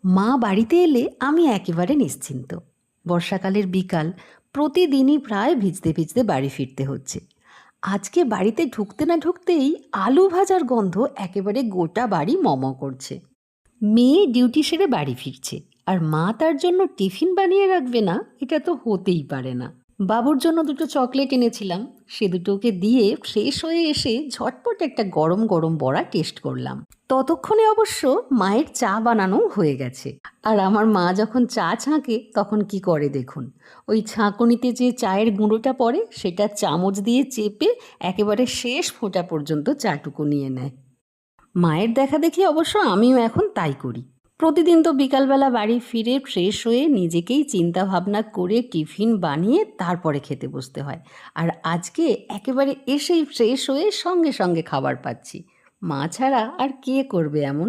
মা বাড়িতে এলে আমি একেবারে নিশ্চিন্ত। বর্ষাকালের বিকাল, প্রতিদিনই প্রায় ভিজতে ভিজতে বাড়ি ফিরতে হচ্ছে। আজকে বাড়িতে ঢুকতে না ঢুকতেই আলু ভাজার গন্ধ একেবারে গোটা বাড়ি করছে। মেয়ে ডিউটি সেরে বাড়ি ফিরছে, আর মা তার জন্য টিফিন বানিয়ে রাখবে না, এটা তো হতেই পারে না। বাবুর জন্য দুটো চকলেট এনেছিলাম, সে দুটোকে দিয়ে ফ্রেশ হয়ে এসে ঝটপট একটা গরম গরম বড়া টেস্ট করলাম। ততক্ষণে অবশ্য মায়ের চা বানানো হয়ে গেছে। আর আমার মা যখন চা ছাঁকে তখন কি করে দেখুন, ওই ছাঁকুনিতে যে চায়ের গুঁড়োটা পড়ে সেটা চামচ দিয়ে চেপে একেবারে শেষ ফোঁটা পর্যন্ত চাটুকু নিয়ে নেয়। মায়ের দেখা দেখি অবশ্য আমিও এখন তাই করি। প্রতিদিন তো বিকালবেলা বাড়ি ফিরে ফ্রেশ হয়ে নিজেকেই চিন্তা ভাবনা করে টিফিন বানিয়ে তারপরে খেতে বসতে হয়। আর আজকে একেবারে এসেই ফ্রেশ হয়ে সঙ্গে সঙ্গে খাবার পাচ্ছি। মা ছাড়া আর কে করবে এমন?